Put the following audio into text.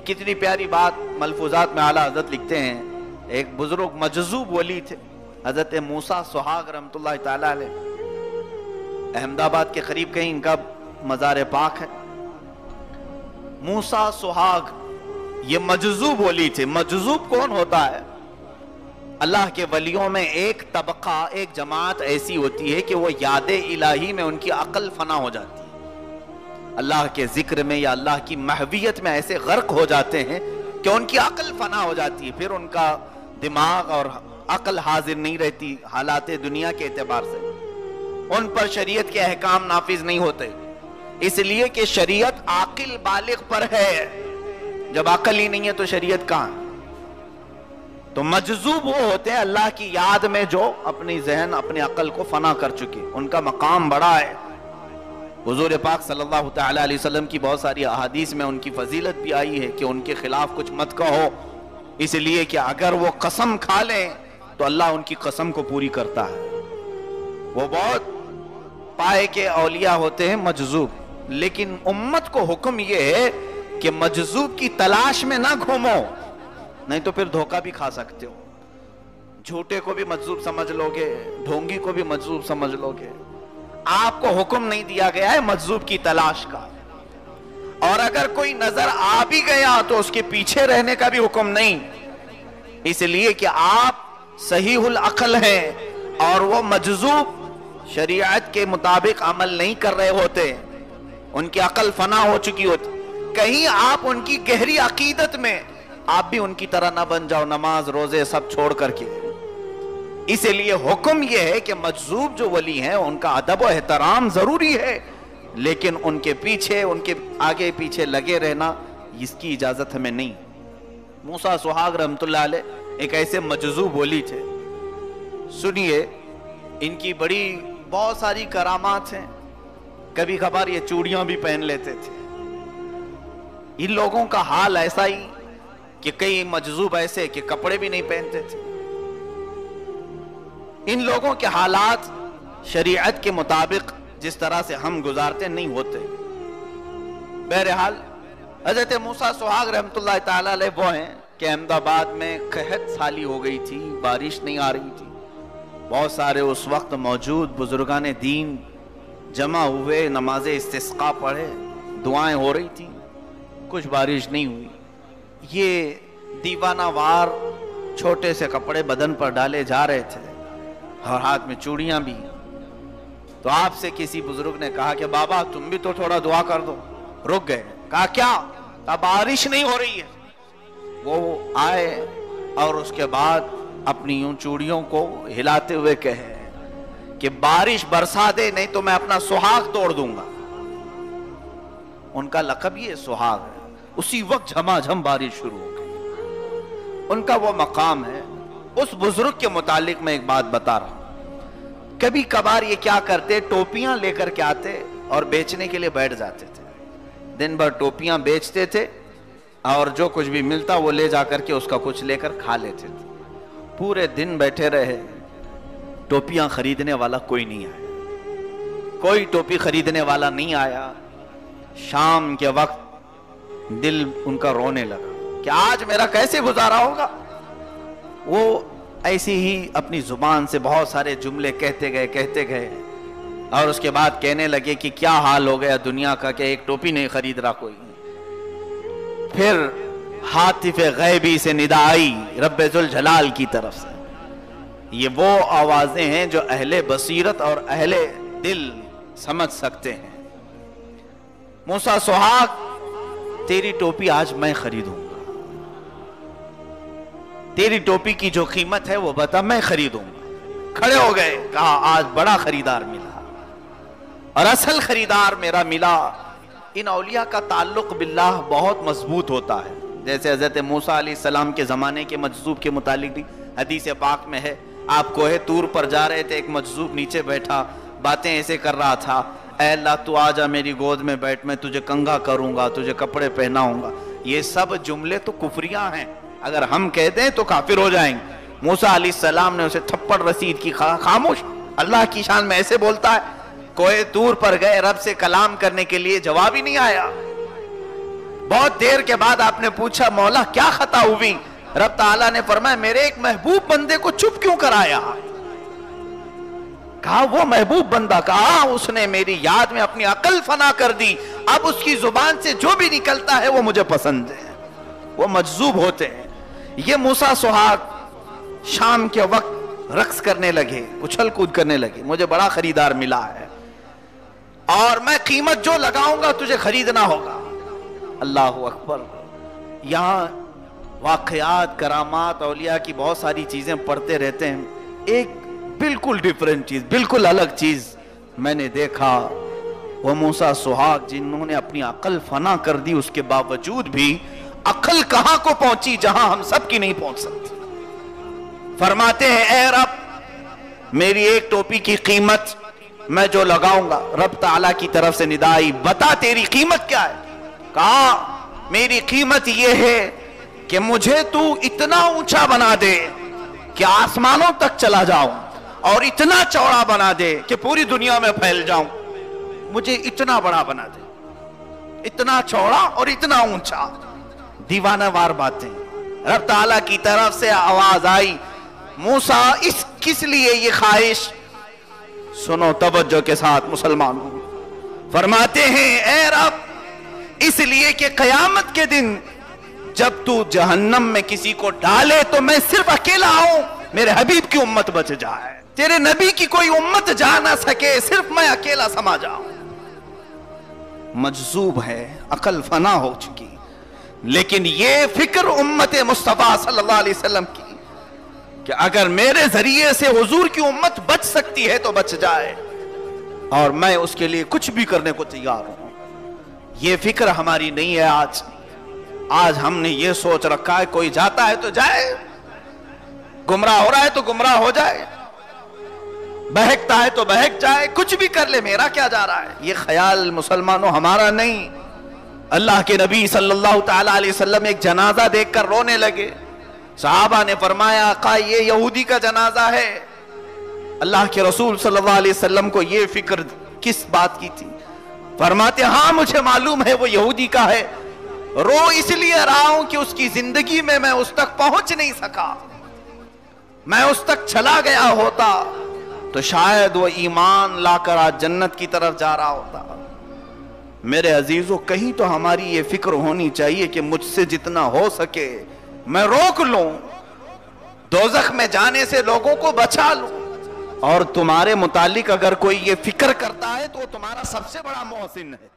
یہ کتنی پیاری بات ملفوظات میں اعلیٰ حضرت لکھتے ہیں. ایک بزرگ مجذوب ولی تھے حضرت موسیٰ سہاگ رحمۃ اللہ تعالیٰ علیہ. احمد آباد کے قریب کہیں ان کا مزار پاک ہے. موسیٰ سہاگ یہ مجذوب ولی تھے. مجذوب کون ہوتا ہے؟ اللہ کے ولیوں میں ایک طبقہ، ایک جماعت ایسی ہوتی ہے کہ وہ یاد الہی میں ان کی عقل فنا ہو جاتی ہے. اللہ کے ذکر میں یا اللہ کی محویت میں ایسے غرق ہو جاتے ہیں کہ ان کی عقل فنا ہو جاتی ہے. پھر ان کا دماغ اور عقل حاضر نہیں رہتی حالات دنیا کے اعتبار سے. ان پر شریعت کے احکام نافذ نہیں ہوتے، اس لیے کہ شریعت عاقل بالغ پر ہے. جب عقل ہی نہیں ہے تو شریعت کہاں؟ تو مجذوب وہ ہوتے ہیں اللہ کی یاد میں جو اپنی ذہن اپنی عقل کو فنا کر چکے. ان کا مقام بڑا ہے. حضور پاک صلی اللہ تعالی علیہ وسلم کی بہت ساری احادیث میں ان کی فضیلت بھی آئی ہے کہ ان کے خلاف کچھ مت کہو، اس لیے کہ اگر وہ قسم کھا لیں تو اللہ ان کی قسم کو پوری کرتا ہے. وہ بہت پائے کے اولیاء ہوتے ہیں مجذوب. لیکن امت کو حکم یہ ہے کہ مجذوب کی تلاش میں نہ گھومو، نہیں تو پھر دھوکہ بھی کھا سکتے ہو. جھوٹے کو بھی مجذوب سمجھ لو گے، ڈھونگی کو بھی مجذوب سمجھ لو گے. آپ کو حکم نہیں دیا گیا ہے مجذوب کی تلاش کا. اور اگر کوئی نظر آ بھی گیا تو اس کے پیچھے رہنے کا بھی حکم نہیں، اس لیے کہ آپ صحیح العقل ہیں اور وہ مجذوب شریعت کے مطابق عمل نہیں کر رہے ہوتے، ان کی عقل فنا ہو چکی ہوتی. کہیں آپ ان کی گہری عقیدت میں آپ بھی ان کی طرح نہ بن جاؤ، نماز روزے سب چھوڑ کر کے. اس لیے حکم یہ ہے کہ مجذوب جو ولی ہیں ان کا ادب و احترام ضروری ہے، لیکن ان کے پیچھے، ان کے آگے پیچھے لگے رہنا اس کی اجازت ہمیں نہیں. موسیٰ سہاگ رحمۃ اللہ علیہ ایک ایسے مجذوب ولی تھے. سنیے، ان کی بڑی بہت ساری کرامات ہیں. کبھی کبھار یہ چوڑیاں بھی پہن لیتے تھے. ان لوگوں کا حال ایسا ہی کہ کئی مجذوب ایسے کہ کپڑے بھی نہیں پہنتے تھے. ان لوگوں کے حالات شریعت کے مطابق جس طرح سے ہم گزارتے نہیں ہوتے. بہرحال حضرت موسیٰ سہاگ رحمۃ اللہ تعالیٰ علیہ وہ ہیں کہ احمد آباد میں قحط سالی ہو گئی تھی، بارش نہیں آ رہی تھی. بہت سارے اس وقت موجود بزرگان دین جمع ہوئے، نماز استسقاء پڑھے، دعائیں ہو رہی تھی، کچھ بارش نہیں ہوئی. یہ دیوانہ وار چھوٹے سے کپڑے بدن پر ڈالے جا رہے تھے اور ہاتھ میں چوڑیاں بھی. تو آپ سے کسی بزرگ نے کہا کہ بابا تم بھی تو تھوڑا دعا کر دو. رک گئے. کہا کیا؟ کہا بارش نہیں ہو رہی ہے. وہ آئے اور اس کے بعد اپنی یوں چوڑیوں کو ہلاتے ہوئے کہے کہ بارش برسا دے نہیں تو میں اپنا سہاگ توڑ دوں گا. ان کا لقب یہ سہاگ ہے. اسی وقت جھما جھم بارش شروع ہو گئی. ان کا وہ مقام ہے. اس بزرگ کے متعلق میں ایک بات بتا رہا ہوں. کبھی کبھار یہ کیا کرتے، ٹوپیاں لے کر کے آتے اور بیچنے کے لیے بیٹھ جاتے تھے. دن بھر ٹوپیاں بیچتے تھے اور جو کچھ بھی ملتا وہ لے جا کر کے اس کا کچھ لے کر کھا لیتے تھے. پورے دن بیٹھے رہے، ٹوپیاں خریدنے والا کوئی نہیں آیا. کوئی ٹوپی خریدنے والا نہیں آیا. شام کے وقت دل ان کا رونے لگا کہ آج میرا کیسے گزارا ہوگا. وہ ایسی ہی اپنی زبان سے بہت سارے جملے کہتے گئے اور اس کے بعد کہنے لگے کہ کیا حال ہو گیا دنیا کا کہ ایک ٹوپی نہیں خرید رہا کوئی. پھر ہاتف غیبی سے ندا آئی رب ذوالجلال کی طرف سے. یہ وہ آوازیں ہیں جو اہل بصیرت اور اہل دل سمجھ سکتے ہیں. موسیٰ سہاگ تیری ٹوپی آج میں خریدوں گا. تیری ٹوپی کی جو قیمت ہے وہ بتا، میں خریدوں گا. کھڑے ہو گئے. کہا آج بڑا خریدار ملا اور اصل خریدار میرا ملا. ان اولیاء کا تعلق باللہ بہت مضبوط ہوتا ہے. جیسے حضرت موسیٰ علیہ السلام کے زمانے کے مجذوب کے متعلق بھی حدیث پاک میں ہے. آپ کوہ طور پر جا رہے تھے، ایک مجذوب نیچے بیٹھا باتیں ایسے کر رہا تھا، اے اللہ تو آ جا میری گود میں بیٹھ، میں تجھے کنگھا کروں گا، تجھے کپڑے پہناؤں گا. یہ سب جملے تو کفریاں ہیں، اگر ہم کہہ دیں تو کافر ہو جائیں گے. موسیٰ علیہ السلام نے اسے تھپڑ رسید کی. خاموش، اللہ کی شان میں ایسے بولتا ہے. کوہ طور پر گئے، رب سے کلام کرنے کے لیے، جواب ہی نہیں آیا. بہت دیر کے بعد آپ نے پوچھا مولا کیا خطا ہوئی؟ رب تعالیٰ نے فرمایا میرے ایک محبوب بندے کو چپ کیوں کرایا؟ کہا وہ محبوب بندہ، کہا اس نے میری یاد میں اپنی عقل فنا کر دی، اب اس کی زبان سے جو بھی نکلتا ہے وہ مجھے پسند ہے، وہ مجذوب ہوتے ہیں۔ یہ موسیٰ سہاگ شام کے وقت رقص کرنے لگے، اچھل کود کرنے لگے، مجھے بڑا خریدار ملا ہے اور میں قیمت جو لگاؤں گا تجھے خریدنا ہوگا۔ اللہ اکبر۔ یہاں واقعات، کرامات، اولیاء کی بہت ساری چیزیں پڑھتے رہتے ہیں، ایک بالکل ڈیفرنٹ چیز، بالکل الگ چیز میں نے دیکھا۔ وہ موسیٰ سہاگ جنہوں نے اپنی عقل فنا کر دی، اس کے باوجود بھی عقل کہاں کو پہنچی جہاں ہم سب کی نہیں پہنچ سکتی۔ فرماتے ہیں اے رب میری ایک ٹوپی کی قیمت میں جو لگاؤں گا، رب تعالیٰ کی طرف سے ندا آئی بتا تیری قیمت کیا ہے؟ کہا میری قیمت یہ ہے کہ مجھے تو اتنا اونچا بنا دے کہ آسمانوں تک چلا جاؤں، اور اتنا چوڑا بنا دے کہ پوری دنیا میں پھیل جاؤں۔ مجھے اتنا بڑا بنا دے، اتنا چوڑا اور اتنا اونچا۔ دیوانہ وار باتیں۔ رب تعالیٰ کی طرف سے آواز آئی موسیٰ اس کس لیے یہ خواہش؟ سنو توجہ کے ساتھ مسلمانوں، فرماتے ہیں اے رب اس لیے کہ قیامت کے دن جب تو جہنم میں کسی کو ڈالے تو میں صرف اکیلا آؤں، میرے حبیب کی امت بچ جائے، تیرے نبی کی کوئی امت جا نہ سکے، صرف میں اکیلا سما جاؤں۔ مجذوب ہے، عقل فنا ہو چکی، لیکن یہ فکر امت مصطفیٰ صلی اللہ علیہ وسلم کی کہ اگر میرے ذریعے سے حضور کی امت بچ سکتی ہے تو بچ جائے، اور میں اس کے لیے کچھ بھی کرنے کو تیار ہوں۔ یہ فکر ہماری نہیں ہے آج ہم نے یہ سوچ رکھا ہے کوئی جاتا ہے تو جائے، گمراہ ہو رہا ہے تو گمراہ ہو جائے، بہکتا ہے تو بہک جائے، کچھ بھی کر لے، میرا کیا جا رہا ہے؟ یہ خیال مسلمانوں ہمارا نہیں۔ اللہ کے نبی صلی اللہ تعالی علیہ وسلم ایک جنازہ دیکھ کر رونے لگے، صحابہ نے فرمایا آقا یہ یہودی کا جنازہ ہے۔ اللہ کے رسول صلی اللہ علیہ وسلم کو یہ فکر کس بات کی تھی؟ فرماتے ہاں مجھے معلوم ہے وہ یہودی کا ہے، رو اس لیے رہا ہوں کہ اس کی زندگی میں اس تک پہنچ نہیں سکا، میں اس تک چلا گیا ہوتا تو شاید وہ ایمان لا کر آج جنت کی طرف جا رہا ہوتا۔ میرے عزیزو کہیں تو ہماری یہ فکر ہونی چاہیے کہ مجھ سے جتنا ہو سکے میں روک لوں، دوزخ میں جانے سے لوگوں کو بچا لوں۔ اور تمہارے متعلق اگر کوئی یہ فکر کرتا ہے تو وہ تمہارا سب سے بڑا محسن ہے۔